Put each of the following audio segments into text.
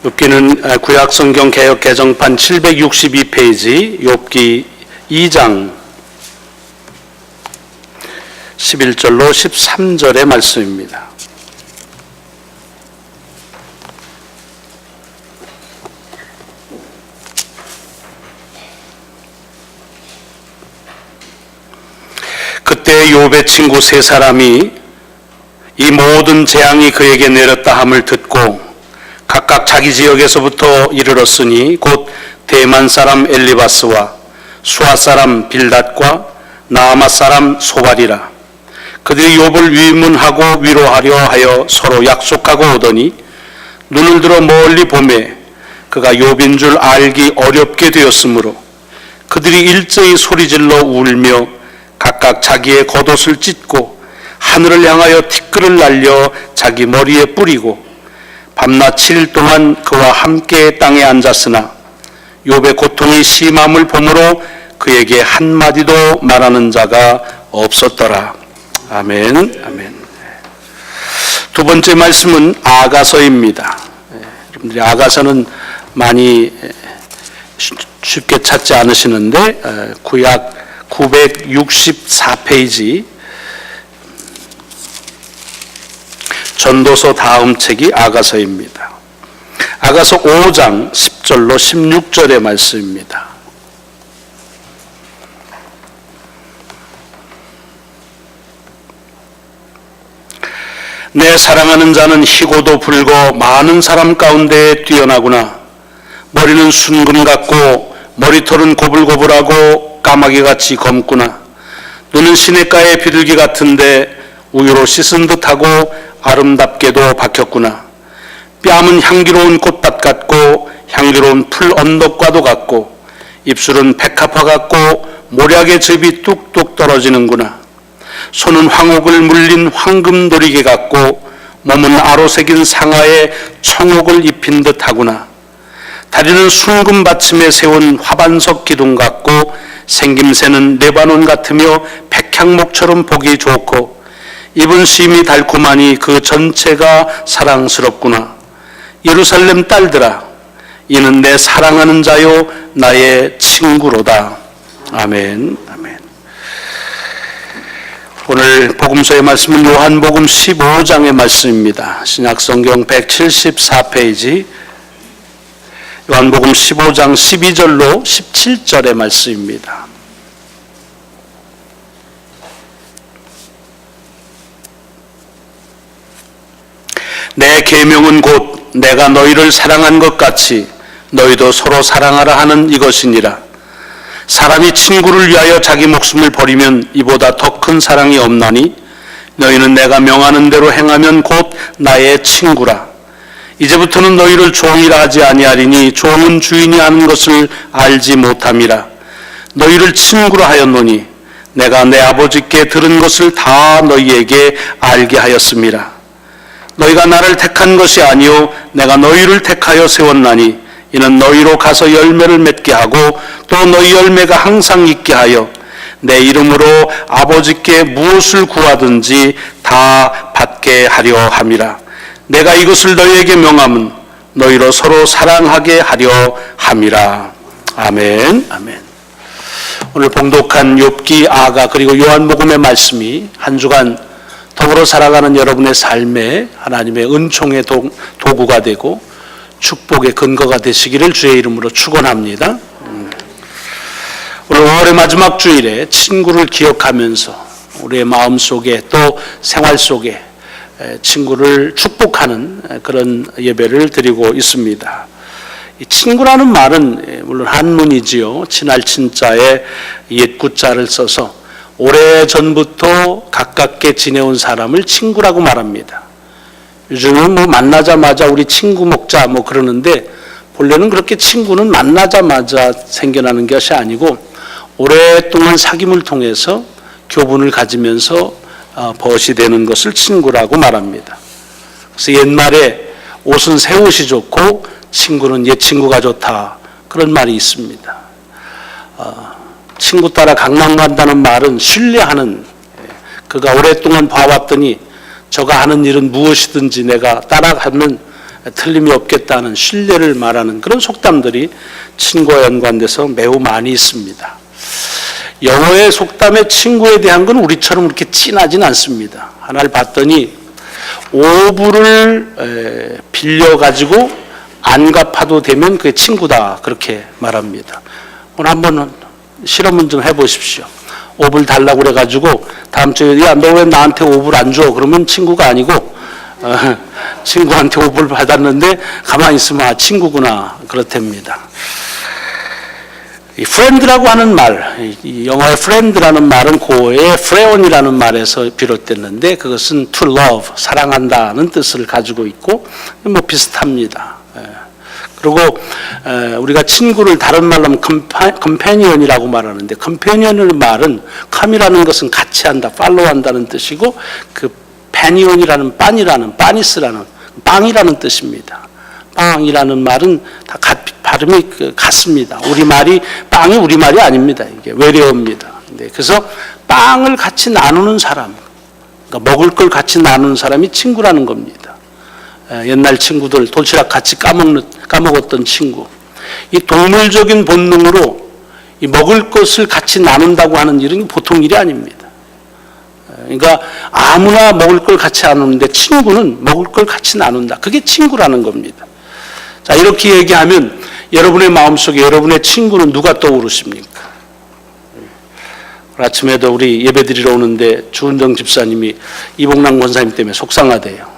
욥기는 구약성경 개역 개정판 762페이지 욥기 2장 11절로 13절의 말씀입니다. 그때 욥의 친구 세 사람이 이 모든 재앙이 그에게 내렸다 함을 듣고 각각 자기 지역에서부터 이르렀으니 곧 대만 사람 엘리바스와 수아 사람 빌닷과 나아마 사람 소발이라. 그들이 욥을 위문하고 위로하려 하여 서로 약속하고 오더니 눈을 들어 멀리 보매 그가 욥인 줄 알기 어렵게 되었으므로 그들이 일제히 소리질러 울며 각각 자기의 겉옷을 찢고 하늘을 향하여 티끌을 날려 자기 머리에 뿌리고 밤낮 7일 동안 그와 함께 땅에 앉았으나 욥의 고통이 심함을 보므로 그에게 한마디도 말하는 자가 없었더라. 아멘. 아멘. 두 번째 말씀은 아가서입니다. 여러분들이 아가서는 많이 쉽게 찾지 않으시는데 구약 964페이지 전도서 다음 책이 아가서입니다. 아가서 5장 10절로 16절의 말씀입니다. 내 사랑하는 자는 희고도 불고 많은 사람 가운데 뛰어나구나. 머리는 순금 같고 머리털은 고불고불하고 까마귀같이 검구나. 눈은 시냇가의 비둘기 같은데 우유로 씻은 듯하고 아름답게도 박혔구나. 뺨은 향기로운 꽃밭 같고 향기로운 풀 언덕과도 같고 입술은 백합화 같고 모략의 즙이 뚝뚝 떨어지는구나. 손은 황옥을 물린 황금도리개 같고 몸은 아로 새긴 상아에 청옥을 입힌 듯하구나. 다리는 순금 받침에 세운 화반석 기둥 같고 생김새는 레바논 같으며 백향목처럼 보기 좋고 입은 심이 달콤하니 그 전체가 사랑스럽구나. 예루살렘 딸들아, 이는 내 사랑하는 자요 나의 친구로다. 아멘. 아멘. 오늘 복음서의 말씀은 요한복음 15장의 말씀입니다. 신약성경 174페이지 요한복음 15장 12절로 17절의 말씀입니다. 내 계명은 곧 내가 너희를 사랑한 것 같이 너희도 서로 사랑하라 하는 이것이니라. 사람이 친구를 위하여 자기 목숨을 버리면 이보다 더 큰 사랑이 없나니 너희는 내가 명하는 대로 행하면 곧 나의 친구라. 이제부터는 너희를 종이라 하지 아니하리니 종은 주인이 하는 것을 알지 못함이라. 너희를 친구라 하였노니 내가 내 아버지께 들은 것을 다 너희에게 알게 하였음이라. 너희가 나를 택한 것이 아니요 내가 너희를 택하여 세웠나니 이는 너희로 가서 열매를 맺게 하고 또 너희 열매가 항상 있게 하여 내 이름으로 아버지께 무엇을 구하든지 다 받게 하려 함이라. 내가 이것을 너희에게 명함은 너희로 서로 사랑하게 하려 함이라. 아멘. 아멘. 오늘 봉독한 욥기, 아가 그리고 요한복음의 말씀이 한 주간 더불어 살아가는 여러분의 삶에 하나님의 은총의 도구가 되고 축복의 근거가 되시기를 주의 이름으로 축원합니다. 오늘 5월의 마지막 주일에 친구를 기억하면서 우리의 마음속에 또 생활 속에 친구를 축복하는 그런 예배를 드리고 있습니다. 이 친구라는 말은 물론 한문이지요. 친할 친자에 옛구자를 써서 오래전부터 가깝게 지내온 사람을 친구라고 말합니다. 요즘은 뭐 만나자마자 우리 친구 먹자 뭐 그러는데 본래는 그렇게 친구는 만나자마자 생겨나는 것이 아니고 오랫동안 사귐을 통해서 교분을 가지면서 벗이 되는 것을 친구라고 말합니다. 그래서 옛말에 옷은 새 옷이 좋고 친구는 옛 친구가 좋다 그런 말이 있습니다. 친구 따라 강남 간다는 말은 신뢰하는 그가 오랫동안 봐왔더니 저가 하는 일은 무엇이든지 내가 따라가면 틀림이 없겠다는 신뢰를 말하는 그런 속담들이 친구와 연관돼서 매우 많이 있습니다. 영어의 속담에 친구에 대한 건 우리처럼 그렇게 진하진 않습니다. 하나를 봤더니 오불을 빌려가지고 안 갚아도 되면 그게 친구다, 그렇게 말합니다. 오늘 한번 실험을 좀 해보십시오. 5불 달라고 그래가지고 다음 주에 야, 너 왜 나한테 5불 안 줘? 그러면 친구가 아니고 친구한테 5불 받았는데 가만히 있으면 친구구나, 그렇답니다. 이 friend라고 하는 말, 이 영어의 friend라는 말은 고어의 friend이라는 말에서 비롯됐는데 그것은 to love, 사랑한다는 뜻을 가지고 있고 뭐 비슷합니다. 그리고 우리가 친구를 다른 말로 하면 companion이라고 말하는데 companion의 말은 come이라는 것은 같이 한다, follow 한다는 뜻이고 그 panion이라는 빠니스라는 빵이라는 뜻입니다. 빵이라는 말은 다 발음이 같습니다. 우리말이 빵이 우리말이 아닙니다. 이게 외래어입니다. 그래서 빵을 같이 나누는 사람, 그러니까 먹을 걸 같이 나누는 사람이 친구라는 겁니다. 옛날 친구들 도시락 같이 까먹었던 친구. 이 동물적인 본능으로 이 먹을 것을 같이 나눈다고 하는 일은 보통 일이 아닙니다. 그러니까 아무나 먹을 걸 같이 나누는데 친구는 먹을 걸 같이 나눈다. 그게 친구라는 겁니다. 자, 이렇게 얘기하면 여러분의 마음속에 여러분의 친구는 누가 떠오르십니까? 아침에도 우리 예배드리러 오는데 주은정 집사님이 이봉남 권사님 때문에 속상하대요.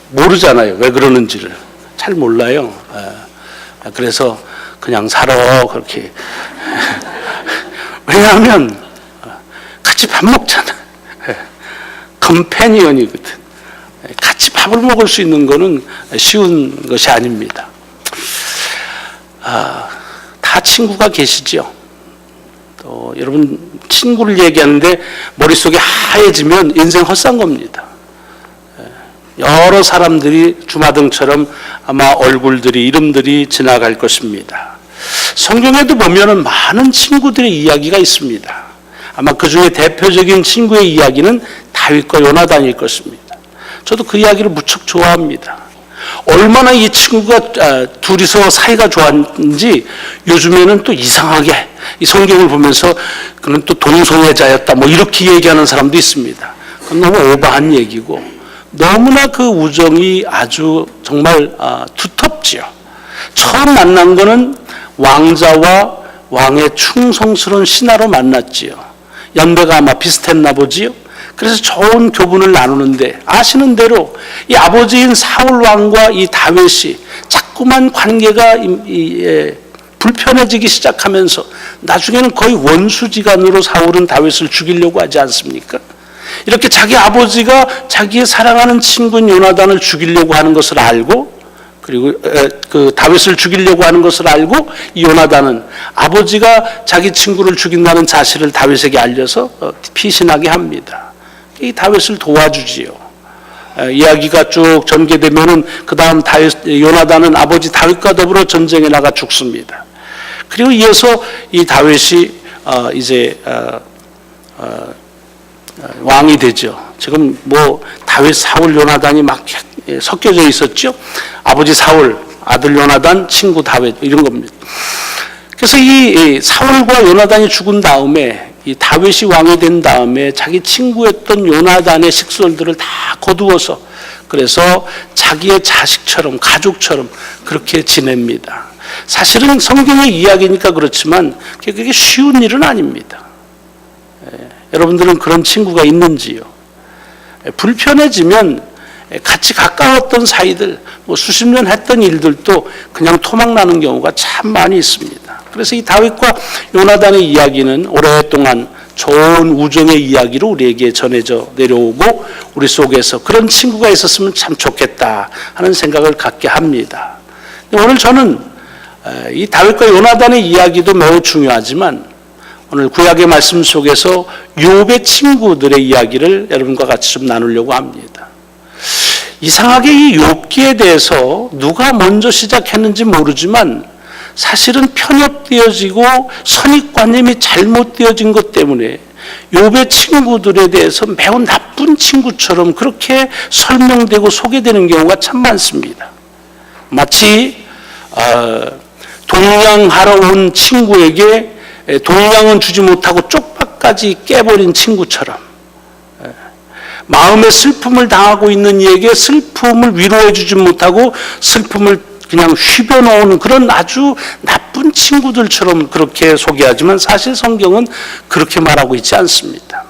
모르잖아요. 왜 그러는지를. 잘 몰라요. 그래서 그냥 살아, 그렇게. 왜냐하면 같이 밥 먹잖아. 컴패니언이거든. 같이 밥을 먹을 수 있는 거는 쉬운 것이 아닙니다. 다 친구가 계시죠. 또 여러분 친구를 얘기하는데 머릿속이 하얘지면 인생 헛산 겁니다. 여러 사람들이 주마등처럼 아마 얼굴들이, 이름들이 지나갈 것입니다. 성경에도 보면은 많은 친구들의 이야기가 있습니다. 아마 그 중에 대표적인 친구의 이야기는 다윗과 요나단일 것입니다. 저도 그 이야기를 무척 좋아합니다. 얼마나 이 친구가 둘이서 사이가 좋았는지 요즘에는 또 이상하게 이 성경을 보면서 그는 또 동성애자였다 뭐 이렇게 얘기하는 사람도 있습니다. 그건 너무 오버한 얘기고 너무나 그 우정이 아주 정말 두텁지요. 처음 만난 거는 왕자와 왕의 충성스러운 신하로 만났지요. 연배가 아마 비슷했나 보지요. 그래서 좋은 교분을 나누는데 아시는 대로 이 아버지인 사울 왕과 이 다윗이 자꾸만 관계가 불편해지기 시작하면서 나중에는 거의 원수지간으로 사울은 다윗을 죽이려고 하지 않습니까? 이렇게 자기 아버지가 자기의 사랑하는 친구인 요나단을 죽이려고 하는 것을 알고 그리고 그 다윗을 죽이려고 하는 것을 알고 이 요나단은 아버지가 자기 친구를 죽인다는 사실을 다윗에게 알려서 피신하게 합니다. 이 다윗을 도와주지요. 이야기가 쭉 전개되면은 그 다음 요나단은 아버지 다윗과 더불어 전쟁에 나가 죽습니다. 그리고 이어서 이 다윗이 이제 왕이 되죠. 지금 뭐 다윗, 사울, 요나단이 막 섞여져 있었죠. 아버지 사울, 아들 요나단, 친구 다윗 이런 겁니다. 그래서 이 사울과 요나단이 죽은 다음에 이 다윗이 왕이 된 다음에 자기 친구였던 요나단의 식솔들을 다 거두어서 그래서 자기의 자식처럼 가족처럼 그렇게 지냅니다. 사실은 성경의 이야기니까 그렇지만 그게 쉬운 일은 아닙니다. 여러분들은 그런 친구가 있는지요? 불편해지면 같이 가까웠던 사이들, 뭐 수십 년 했던 일들도 그냥 토막나는 경우가 참 많이 있습니다. 그래서 이 다윗과 요나단의 이야기는 오랫동안 좋은 우정의 이야기로 우리에게 전해져 내려오고 우리 속에서 그런 친구가 있었으면 참 좋겠다 하는 생각을 갖게 합니다. 오늘 저는 이 다윗과 요나단의 이야기도 매우 중요하지만 오늘 구약의 말씀 속에서 욥의 친구들의 이야기를 여러분과 같이 좀 나누려고 합니다. 이상하게 이 욥기에 대해서 누가 먼저 시작했는지 모르지만 사실은 편협되어지고 선입관념이 잘못되어진 것 때문에 욥의 친구들에 대해서 매우 나쁜 친구처럼 그렇게 설명되고 소개되는 경우가 참 많습니다. 마치 동냥하러 온 친구에게 동냥은 주지 못하고 쪽박까지 깨버린 친구처럼, 마음의 슬픔을 당하고 있는 이에게 슬픔을 위로해 주지 못하고 슬픔을 그냥 휘벼놓는 그런 아주 나쁜 친구들처럼 그렇게 소개하지만 사실 성경은 그렇게 말하고 있지 않습니다.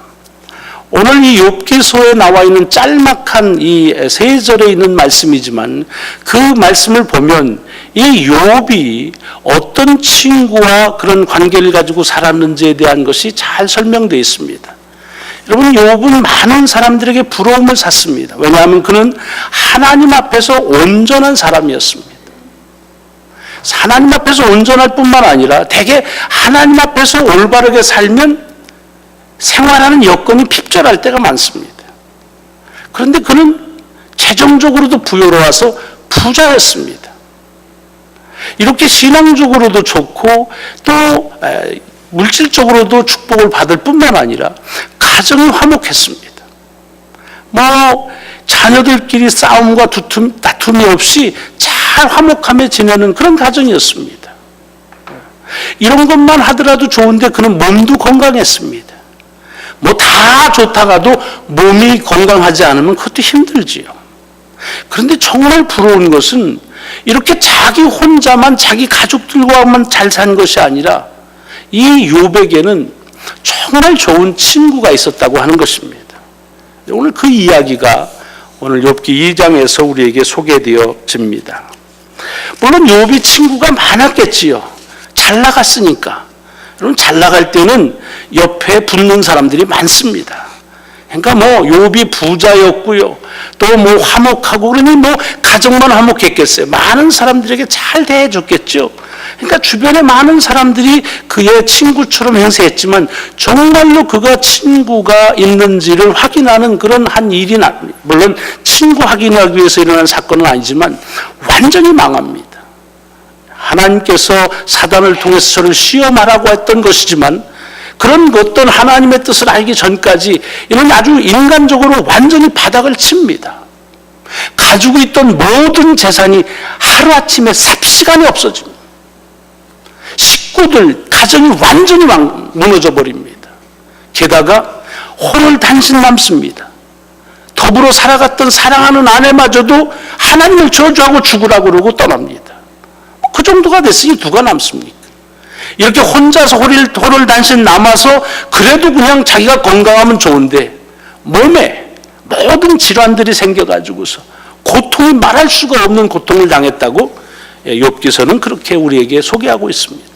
오늘 이 욥기서에 나와 있는 짤막한 이 세 절에 있는 말씀이지만 그 말씀을 보면 이 욥이 어떤 친구와 그런 관계를 가지고 살았는지에 대한 것이 잘 설명되어 있습니다. 여러분, 욥은 많은 사람들에게 부러움을 샀습니다. 왜냐하면 그는 하나님 앞에서 온전한 사람이었습니다. 하나님 앞에서 온전할 뿐만 아니라 대개 하나님 앞에서 올바르게 살면 생활하는 여건이 핍절할 때가 많습니다. 그런데 그는 재정적으로도 부유로워서 부자였습니다. 이렇게 신앙적으로도 좋고 또 물질적으로도 축복을 받을 뿐만 아니라 가정이 화목했습니다. 자녀들끼리 싸움과 다툼이 없이 잘 화목하며 지내는 그런 가정이었습니다. 이런 것만 하더라도 좋은데 그는 몸도 건강했습니다. 다 좋다가도 몸이 건강하지 않으면 그것도 힘들지요. 그런데 정말 부러운 것은 이렇게 자기 혼자만 자기 가족들과만 잘 산 것이 아니라 이 욥에게는 정말 좋은 친구가 있었다고 하는 것입니다. 오늘 그 이야기가 오늘 욥기 2장에서 우리에게 소개되어집니다. 물론 욥이 친구가 많았겠지요. 잘 나갔으니까. 여러분, 잘 나갈 때는 옆에 붙는 사람들이 많습니다. 그러니까 욥이 부자였고요. 또 화목하고 그러니 가정만 화목했겠어요. 많은 사람들에게 잘 대해줬겠죠. 그러니까 주변에 많은 사람들이 그의 친구처럼 행세했지만 정말로 그가 친구가 있는지를 확인하는 그런 한 일이 물론 친구 확인하기 위해서 일어난 사건은 아니지만 완전히 망합니다. 하나님께서 사단을 통해서 저를 시험하라고 했던 것이지만 그런 어떤 하나님의 뜻을 알기 전까지 이런 아주 인간적으로 완전히 바닥을 칩니다. 가지고 있던 모든 재산이 하루아침에 삽시간에 없어집니다. 식구들, 가정이 완전히 무너져 버립니다. 게다가 혼을 단신 남습니다. 더불어 살아갔던 사랑하는 아내마저도 하나님을 저주하고 죽으라고 그러고 떠납니다. 그 정도가 됐으니 누가 남습니까? 이렇게 혼자서 혼을 단신 남아서 그래도 그냥 자기가 건강하면 좋은데 몸에 모든 질환들이 생겨가지고서 고통이 말할 수가 없는 고통을 당했다고 욥기서는 그렇게 우리에게 소개하고 있습니다.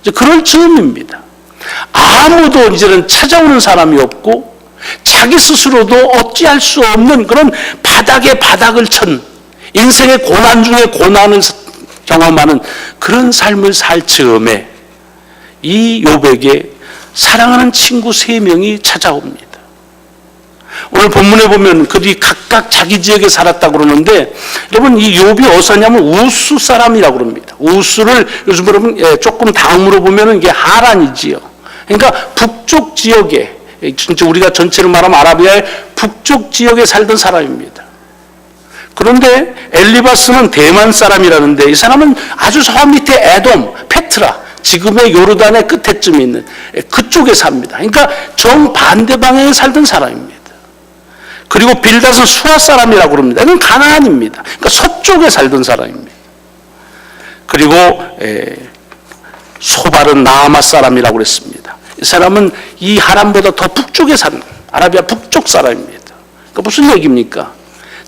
이제 그럴 즈음입니다. 아무도 이제는 찾아오는 사람이 없고 자기 스스로도 어찌할 수 없는 그런 바닥에 바닥을 천 인생의 고난 중에 고난을 경험하는 그런 삶을 살 즈음에 이 욥에게 사랑하는 친구 3명이 찾아옵니다. 오늘 본문에 보면 그들이 각각 자기 지역에 살았다고 그러는데 여러분, 이 욥이 어디서냐면 우스 사람이라고 그럽니다. 우스를 요즘 여러분 조금 다음으로 보면 이게 하란이지요. 그러니까 북쪽 지역에, 진짜 우리가 전체로 말하면 아라비아의 북쪽 지역에 살던 사람입니다. 그런데 엘리바스는 대만 사람이라는데 이 사람은 아주 저 밑에 에돔, 페트라, 지금의 요르단의 끝에쯤 있는 그쪽에 삽니다. 그러니까 정반대 방향에 살던 사람입니다. 그리고 빌닷은 수아 사람이라고 그럽니다. 이건 가나안입니다. 그러니까 서쪽에 살던 사람입니다. 그리고 소발은 나아마 사람이라고 그랬습니다. 이 사람은 이 하란보다 더 북쪽에 사는 아라비아 북쪽 사람입니다. 그러니까 무슨 얘기입니까?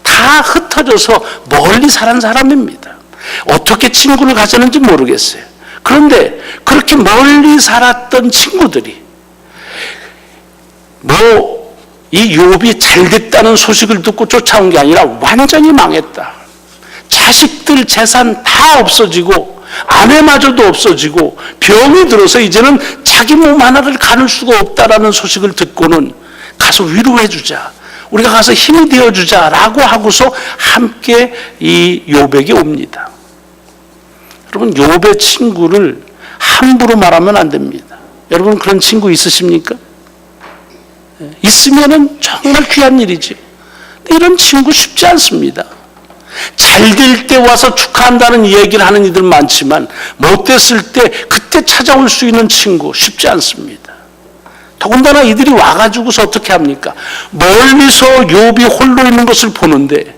다 흩어져서 멀리 사는 사람입니다. 어떻게 친구를 가졌는지 모르겠어요. 그런데 그렇게 멀리 살았던 친구들이 이 욥이 잘 됐다는 소식을 듣고 쫓아온 게 아니라 완전히 망했다. 자식들 재산 다 없어지고 아내마저도 없어지고 병이 들어서 이제는 자기 몸 하나를 가눌 수가 없다라는 소식을 듣고는 가서 위로해 주자. 우리가 가서 힘이 되어주자라고 하고서 함께 이 욥에게 옵니다. 여러분, 욥의 친구를 함부로 말하면 안 됩니다. 여러분, 그런 친구 있으십니까? 있으면은 정말 귀한 일이지. 이런 친구 쉽지 않습니다. 잘 될 때 와서 축하한다는 얘기를 하는 이들 많지만 못 됐을 때 그때 찾아올 수 있는 친구 쉽지 않습니다. 더군다나 이들이 와가지고서 어떻게 합니까? 멀리서 욥이 홀로 있는 것을 보는데,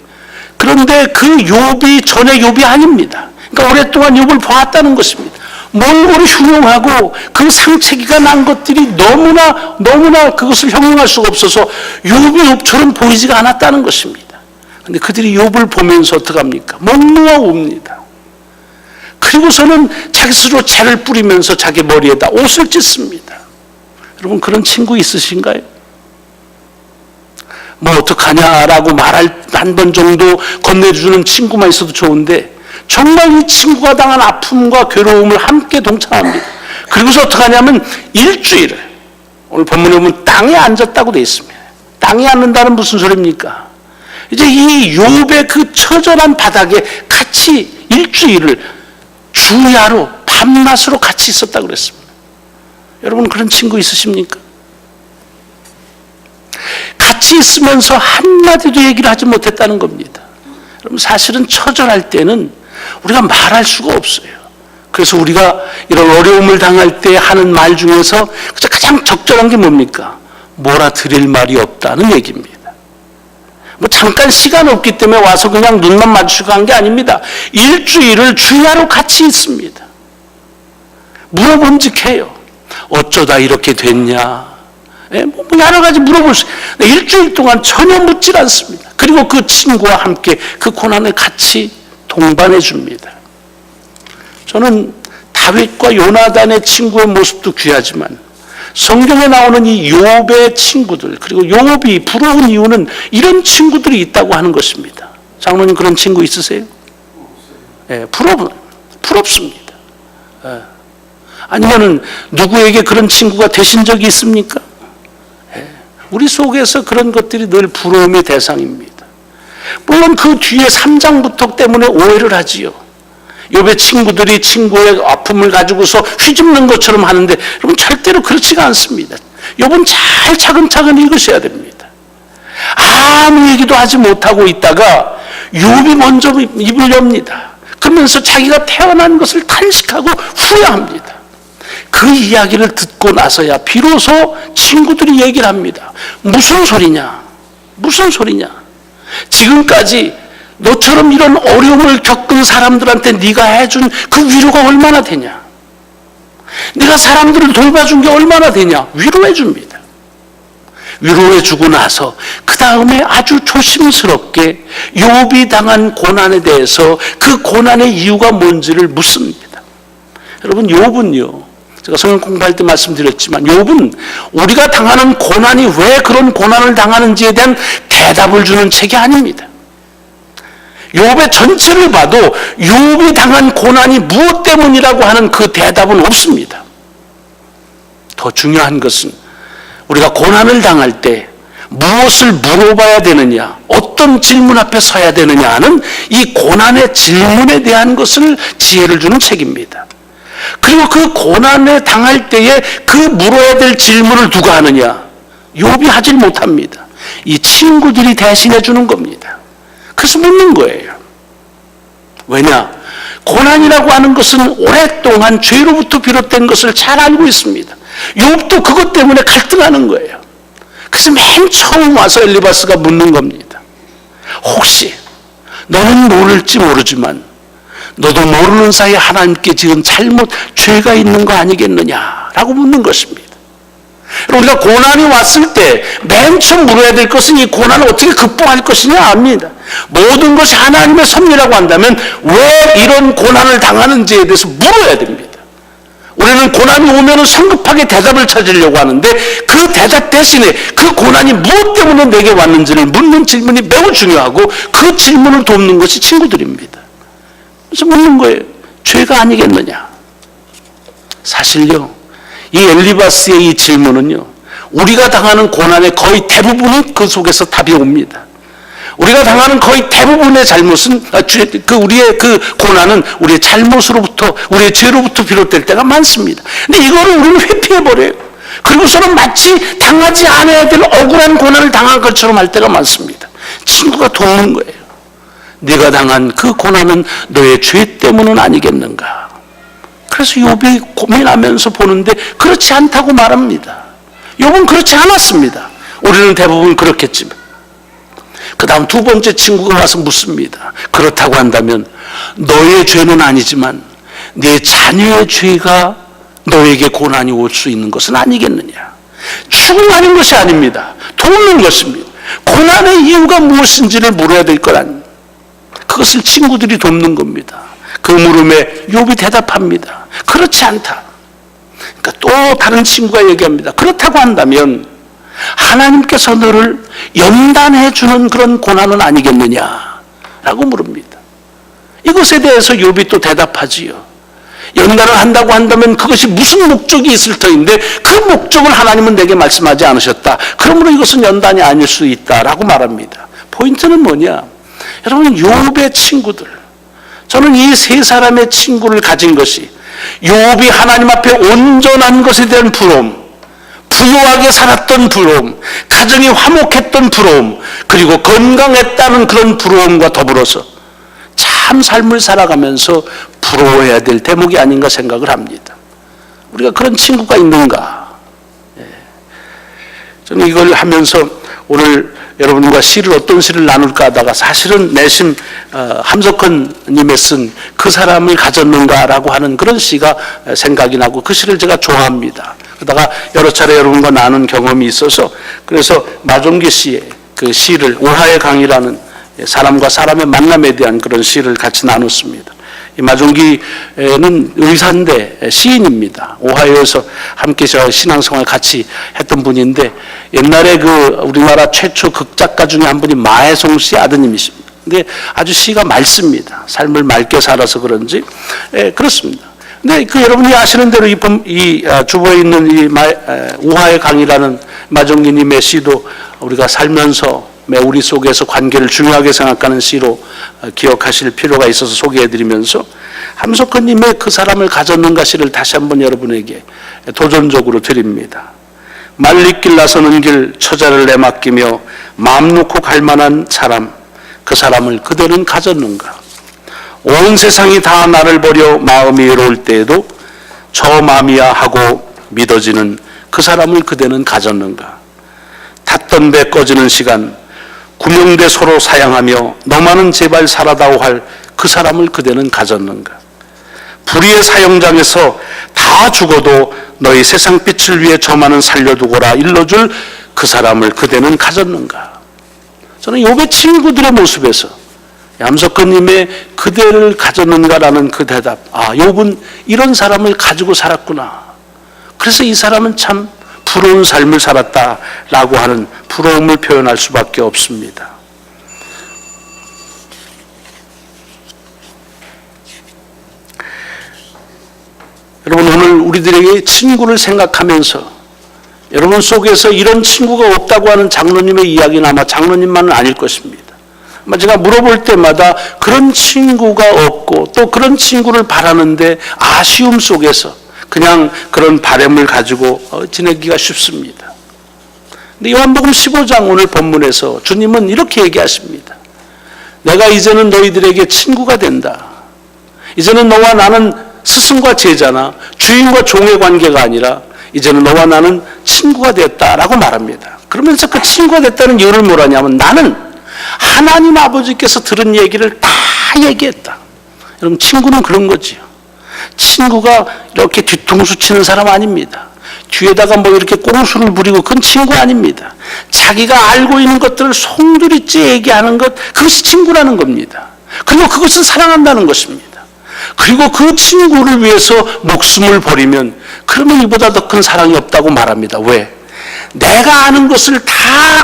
그런데 그 욥이 전에 욥이 아닙니다. 그러니까 오랫동안 욥을 보았다는 것입니다. 몰골이 흉흉하고 그 상체기가 난 것들이 너무나 그것을 형용할 수가 없어서 욥이 욥처럼 보이지가 않았다는 것입니다. 그런데 그들이 욥을 보면서 어떡합니까? 먹노하고 옵니다. 그리고서는 자기 스스로 재를 뿌리면서 자기 머리에다 옷을 찢습니다. 여러분, 그런 친구 있으신가요? 뭐 어떡하냐라고 말할 한 번 정도 건네주는 친구만 있어도 좋은데, 정말 이 친구가 당한 아픔과 괴로움을 함께 동참합니다. 그리고서 어떡하냐면 일주일을, 오늘 본문에 보면 땅에 앉았다고 되어 있습니다. 땅에 앉는다는 무슨 소리입니까? 이제 이 욥의 그 처절한 바닥에 같이 일주일을 주야로 밤낮으로 같이 있었다고 그랬습니다. 여러분, 그런 친구 있으십니까? 같이 있으면서 한마디도 얘기를 하지 못했다는 겁니다. 여러분, 사실은 처절할 때는 우리가 말할 수가 없어요. 그래서 우리가 이런 어려움을 당할 때 하는 말 중에서 가장 적절한 게 뭡니까? 뭐라 드릴 말이 없다는 얘기입니다. 뭐 잠깐 시간 없기 때문에 와서 그냥 눈만 마주치고 간 게 아닙니다. 일주일을 주야로 같이 있습니다. 물어봄직해요. 어쩌다 이렇게 됐냐? 뭐 여러 가지 물어볼 수 있어요. 일주일 동안 전혀 묻질 않습니다. 그리고 그 친구와 함께 그 고난을 같이 동반해 줍니다. 저는 다윗과 요나단의 친구의 모습도 귀하지만 성경에 나오는 이 욥의 친구들, 그리고 욥이 부러운 이유는 이런 친구들이 있다고 하는 것입니다. 장로님, 그런 친구 있으세요? 부럽습니다. 아니면은 누구에게 그런 친구가 되신 적이 있습니까? 우리 속에서 그런 것들이 늘 부러움의 대상입니다. 물론 그 뒤에 3장부터 때문에 오해를 하지요. 욥의 친구들이 친구의 아픔을 가지고서 휘집는 것처럼 하는데, 여러분, 절대로 그렇지가 않습니다. 욥은 잘 차근차근 읽으셔야 됩니다. 아무 얘기도 하지 못하고 있다가 욥이 먼저 입을 엽니다. 그러면서 자기가 태어난 것을 탄식하고 후회합니다. 그 이야기를 듣고 나서야 비로소 친구들이 얘기를 합니다. 무슨 소리냐? 무슨 소리냐? 지금까지 너처럼 이런 어려움을 겪은 사람들한테 네가 해준 그 위로가 얼마나 되냐? 네가 사람들을 돌봐준 게 얼마나 되냐? 위로해 줍니다. 위로해 주고 나서 그 다음에 아주 조심스럽게 욥이 당한 고난에 대해서 그 고난의 이유가 뭔지를 묻습니다. 여러분, 욥은요, 제가 성경 공부할 때 말씀드렸지만 욥은 우리가 당하는 고난이 왜 그런 고난을 당하는지에 대한 대답을 주는 책이 아닙니다. 욥의 전체를 봐도 욥이 당한 고난이 무엇 때문이라고 하는 그 대답은 없습니다. 더 중요한 것은 우리가 고난을 당할 때 무엇을 물어봐야 되느냐, 어떤 질문 앞에 서야 되느냐 하는 이 고난의 질문에 대한 것을 지혜를 주는 책입니다. 그리고 그 고난에 당할 때에 그 물어야 될 질문을 누가 하느냐? 욥이 하질 못합니다. 이 친구들이 대신해 주는 겁니다. 그래서 묻는 거예요. 왜냐? 고난이라고 하는 것은 오랫동안 죄로부터 비롯된 것을 잘 알고 있습니다. 욥도 그것 때문에 갈등하는 거예요. 그래서 맨 처음 와서 엘리바스가 묻는 겁니다. 혹시 너는 모를지 모르지만 너도 모르는 사이에 하나님께 지금 죄가 있는 거 아니겠느냐라고 묻는 것입니다. 우리가 고난이 왔을 때 맨 처음 물어야 될 것은 이 고난을 어떻게 극복할 것이냐 압니다. 모든 것이 하나님의 섭리라고 한다면 왜 이런 고난을 당하는지에 대해서 물어야 됩니다. 우리는 고난이 오면 성급하게 대답을 찾으려고 하는데 그 대답 대신에 그 고난이 무엇 때문에 내게 왔는지를 묻는 질문이 매우 중요하고 그 질문을 돕는 것이 친구들입니다. 그래서 묻는 거예요. 죄가 아니겠느냐. 사실요, 이 엘리바스의 이 질문은요, 우리가 당하는 고난의 거의 대부분이 그 속에서 답이 옵니다. 우리가 당하는 거의 대부분의 잘못은, 우리의 그 고난은 우리의 잘못으로부터, 우리의 죄로부터 비롯될 때가 많습니다. 근데 이거를 우리는 회피해버려요. 그리고서는 마치 당하지 않아야 될 억울한 고난을 당한 것처럼 할 때가 많습니다. 친구가 돕는 거예요. 네가 당한 그 고난은 너의 죄 때문은 아니겠는가. 그래서 욥이 고민하면서 보는데 그렇지 않다고 말합니다. 욥은 그렇지 않았습니다. 우리는 대부분 그렇겠지만. 그 다음 두 번째 친구가 와서 묻습니다. 그렇다고 한다면 너의 죄는 아니지만 네 자녀의 죄가 너에게 고난이 올 수 있는 것은 아니겠느냐. 추궁하는 것이 아닙니다. 돕는 것입니다. 고난의 이유가 무엇인지를 물어야 될 것 아닙니다. 그것을 친구들이 돕는 겁니다. 그 물음에 욥이 대답합니다. 그렇지 않다. 그러니까 또 다른 친구가 얘기합니다. 그렇다고 한다면 하나님께서 너를 연단해 주는 그런 고난은 아니겠느냐라고 물습니다. 이것에 대해서 욥이 또 대답하지요. 연단을 한다고 한다면 그것이 무슨 목적이 있을 터인데 그 목적을 하나님은 내게 말씀하지 않으셨다. 그러므로 이것은 연단이 아닐 수 있다라고 말합니다. 포인트는 뭐냐? 여러분, 욥의 친구들, 저는 이 세 사람의 친구를 가진 것이 욥이 하나님 앞에 온전한 것에 대한 부러움, 부유하게 살았던 부러움, 가정이 화목했던 부러움, 그리고 건강했다는 그런 부러움과 더불어서 참 삶을 살아가면서 부러워해야 될 대목이 아닌가 생각을 합니다. 우리가 그런 친구가 있는가? 저는 이걸 하면서 오늘 여러분과 시를 어떤 시를 나눌까 하다가 사실은 내심 함석헌 님의 쓴 그 사람을 가졌는가라고 하는 그런 시가 생각이 나고 그 시를 제가 좋아합니다. 그러다가 여러 차례 여러분과 나눈 경험이 있어서 그래서 마종기 씨의 그 시를 오하의 강이라는 사람과 사람의 만남에 대한 그런 시를 같이 나눴습니다. 이 마종기는 의사인데 시인입니다. 오하이오에서 함께 신앙생활 같이 했던 분인데 옛날에 그 우리나라 최초 극작가 중에 한 분이 마혜송 씨 아드님이십니다. 근데 아주 시가 맑습니다. 삶을 맑게 살아서 그런지 그렇습니다. 근데 그 여러분이 아시는 대로 이 주보에 있는 이 오하의 강이라는 마종기님의 시도 우리가 살면서 우리 속에서 관계를 중요하게 생각하는 시로 기억하실 필요가 있어서 소개해드리면서 함석헌님의 그 사람을 가졌는가 시를 다시 한번 여러분에게 도전적으로 드립니다. 말리길 나서는 길 처자를 내맡기며 마음 놓고 갈 만한 사람, 그 사람을 그대는 가졌는가. 온 세상이 다 나를 버려 마음이 외로울 때에도 저 마음이야 하고 믿어지는 그 사람을 그대는 가졌는가. 탔던 배 꺼지는 시간 구명대 서로 사양하며 너만은 제발 살아다오 할 그 사람을 그대는 가졌는가. 불의의 사형장에서 다 죽어도 너희 세상 빛을 위해 저만은 살려두고라 일러줄 그 사람을 그대는 가졌는가. 저는 욥의 친구들의 모습에서 함석헌님의 그대를 가졌는가라는 그 대답, 욥은 이런 사람을 가지고 살았구나. 그래서 이 사람은 참 부러운 삶을 살았다라고 하는 부러움을 표현할 수밖에 없습니다. 여러분, 오늘 우리들에게 친구를 생각하면서 여러분 속에서 이런 친구가 없다고 하는 장로님의 이야기는 아마 장로님만은 아닐 것입니다. 제가 물어볼 때마다 그런 친구가 없고 또 그런 친구를 바라는데 아쉬움 속에서 그냥 그런 바람을 가지고 지내기가 쉽습니다. 근데 요한복음 15장 오늘 본문에서 주님은 이렇게 얘기하십니다. 내가 이제는 너희들에게 친구가 된다. 이제는 너와 나는 스승과 제자나 주인과 종의 관계가 아니라 이제는 너와 나는 친구가 됐다라고 말합니다. 그러면서 그 친구가 됐다는 이유를 뭐라냐면 나는 하나님 아버지께서 들은 얘기를 다 얘기했다. 여러분, 친구는 그런 거지요. 친구가 이렇게 뒤통수 치는 사람 아닙니다. 뒤에다가 이렇게 꽁수를 부리고 그건 친구 아닙니다. 자기가 알고 있는 것들을 송두리째 얘기하는 것, 그것이 친구라는 겁니다. 그리고 그것은 사랑한다는 것입니다. 그리고 그 친구를 위해서 목숨을 버리면 그러면 이보다 더 큰 사랑이 없다고 말합니다. 왜? 내가 아는 것을 다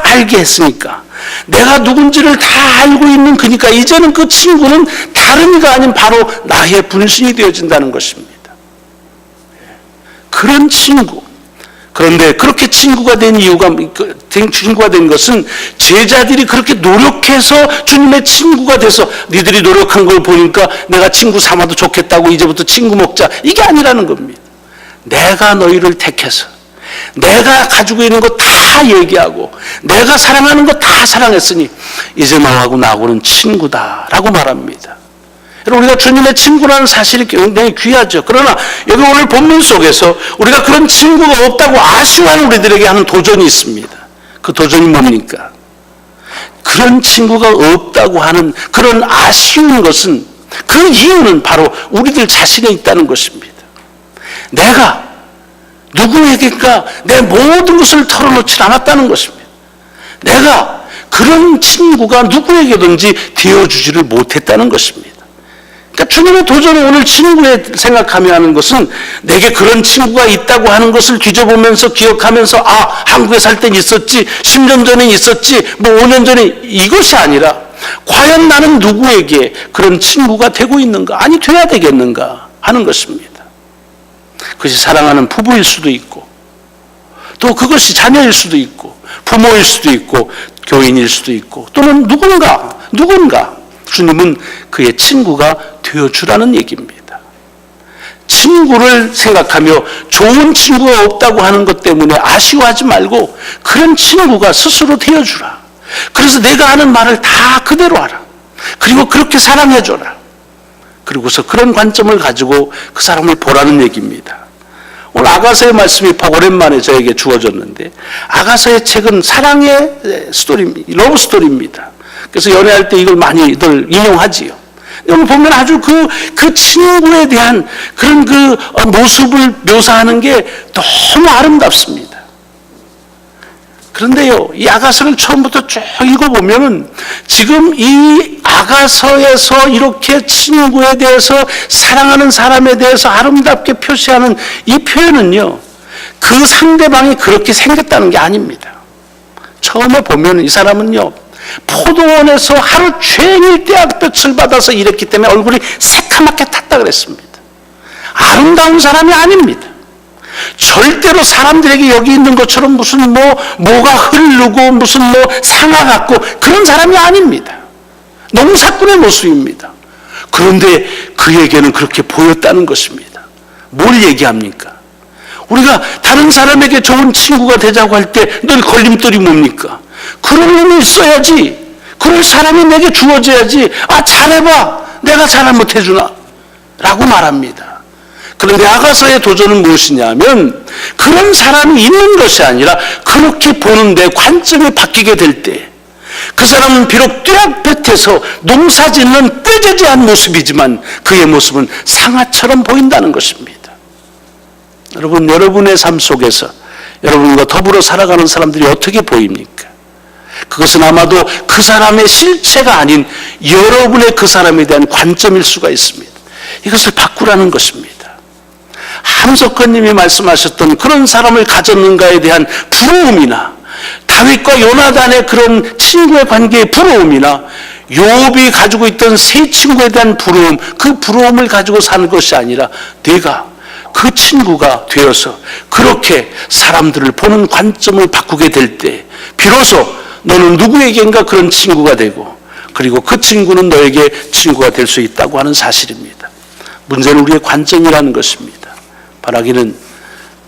알게 했으니까, 내가 누군지를 다 알고 있는 그니까 이제는 그 친구는 다른 이가 아닌 바로 나의 분신이 되어진다는 것입니다. 그런 친구. 그런데 그렇게 친구가 된 이유가, 친구가 된 것은 제자들이 그렇게 노력해서 주님의 친구가 돼서 니들이 노력한 걸 보니까 내가 친구 삼아도 좋겠다고 이제부터 친구 먹자, 이게 아니라는 겁니다. 내가 너희를 택해서 내가 가지고 있는 거 다 얘기하고 내가 사랑하는 거 다 사랑했으니 이제 너하고 나하고는 친구다라고 말합니다. 여러분, 우리가 주님의 친구라는 사실이 굉장히 귀하죠. 그러나 여기 오늘 본문 속에서 우리가 그런 친구가 없다고 아쉬워하는 우리들에게 하는 도전이 있습니다. 그 도전이 뭡니까? 그런 친구가 없다고 하는 그런 아쉬운 것은, 그 이유는 바로 우리들 자신에 있다는 것입니다. 내가 누구에게가 내 모든 것을 털어놓지 않았다는 것입니다. 내가 그런 친구가 누구에게든지 되어주지를 못했다는 것입니다. 그러니까 주님의 도전을 오늘 친구에 생각하며 하는 것은, 내게 그런 친구가 있다고 하는 것을 뒤져보면서 기억하면서, 아, 한국에 살 땐 있었지, 10년 전에 있었지, 뭐 5년 전에, 이것이 아니라 과연 나는 누구에게 그런 친구가 되고 있는가, 아니 돼야 되겠는가 하는 것입니다. 그것이 사랑하는 부부일 수도 있고, 또 그것이 자녀일 수도 있고, 부모일 수도 있고, 교인일 수도 있고, 또는 누군가 주님은 그의 친구가 되어주라는 얘기입니다. 친구를 생각하며 좋은 친구가 없다고 하는 것 때문에 아쉬워하지 말고 그런 친구가 스스로 되어주라. 그래서 내가 하는 말을 다 그대로 하라. 그리고 그렇게 사랑해줘라. 그리고서 그런 관점을 가지고 그 사람을 보라는 얘기입니다. 오늘 아가서의 말씀이 오랜만에 저에게 주어졌는데, 아가서의 책은 사랑의 스토리입니다. 러브 스토리입니다. 그래서 연애할 때 이걸 많이들 인용하지요. 여기 보면 아주 그 친구에 대한 그런 모습을 묘사하는 게 너무 아름답습니다. 그런데요, 이 아가서를 처음부터 쭉 읽어보면은 지금 이 아가서에서 이렇게 친구에 대해서, 사랑하는 사람에 대해서 아름답게 표시하는 이 표현은요, 그 상대방이 그렇게 생겼다는 게 아닙니다. 처음에 보면 이 사람은요, 포도원에서 하루 종일 떼약볕을 받아서 일했기 때문에 얼굴이 새카맣게 탔다 그랬습니다. 아름다운 사람이 아닙니다. 절대로 사람들에게 여기 있는 것처럼 무슨 뭐가 흐르고 무슨 상아 같고 그런 사람이 아닙니다. 농사꾼의 모습입니다. 그런데 그에게는 그렇게 보였다는 것입니다. 뭘 얘기합니까? 우리가 다른 사람에게 좋은 친구가 되자고 할 때 늘 걸림돌이 뭡니까? 그런 놈이 있어야지. 그럴 사람이 내게 주어져야지. 아, 잘해봐. 내가 잘 못해주나? 라고 말합니다. 그런데 아가서의 도전은 무엇이냐면, 그런 사람이 있는 것이 아니라 그렇게 보는 내 관점이 바뀌게 될 때, 그 사람은 비록 뙤약볕에서 농사짓는 꾀죄죄한 모습이지만 그의 모습은 상아처럼 보인다는 것입니다. 여러분, 여러분의 삶 속에서 여러분과 더불어 살아가는 사람들이 어떻게 보입니까? 그것은 아마도 그 사람의 실체가 아닌 여러분의 그 사람에 대한 관점일 수가 있습니다. 이것을 바꾸라는 것입니다. 함석헌님이 말씀하셨던 그런 사람을 가졌는가에 대한 부러움이나, 다윗과 요나단의 그런 친구의 관계의 부러움이나, 욥이 가지고 있던 세 친구에 대한 부러움, 그 부러움을 가지고 사는 것이 아니라 내가 그 친구가 되어서 그렇게 사람들을 보는 관점을 바꾸게 될 때 비로소 너는 누구에게인가 그런 친구가 되고, 그리고 그 친구는 너에게 친구가 될 수 있다고 하는 사실입니다. 문제는 우리의 관점이라는 것입니다. 바라기는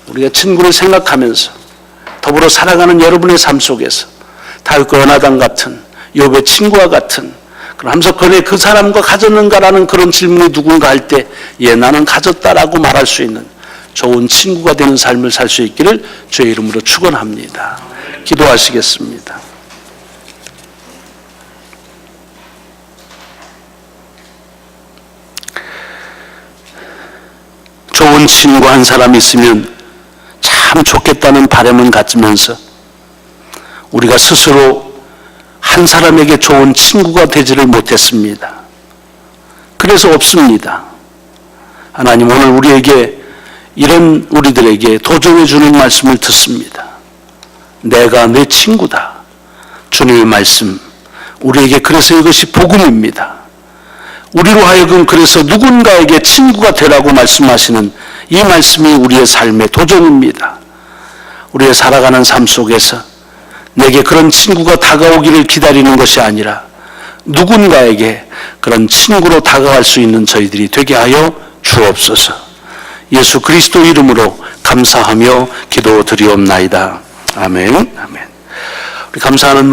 우리가 친구를 생각하면서 더불어 살아가는 여러분의 삶 속에서 다윗과 요나단 같은, 욥의 친구와 같은 그런 함석헌의 그 사람과 가졌는가라는 그런 질문이 누군가 할 때, 예, 나는 가졌다라고 말할 수 있는 좋은 친구가 되는 삶을 살 수 있기를 주의 이름으로 축원합니다. 기도하시겠습니다. 좋은 친구 한 사람 있으면 참 좋겠다는 바람은 갖으면서 우리가 스스로 한 사람에게 좋은 친구가 되지를 못했습니다. 그래서 없습니다. 하나님, 오늘 우리에게, 이런 우리들에게 도전해 주는 말씀을 듣습니다. 내가 내 친구다. 주님의 말씀, 우리에게 그래서 이것이 복음입니다. 우리로 하여금 그래서 누군가에게 친구가 되라고 말씀하시는 이 말씀이 우리의 삶의 도전입니다. 우리의 살아가는 삶 속에서 내게 그런 친구가 다가오기를 기다리는 것이 아니라 누군가에게 그런 친구로 다가갈 수 있는 저희들이 되게 하여 주옵소서. 예수 그리스도 이름으로 감사하며 기도드리옵나이다. 아멘. 아멘. 우리 감사하는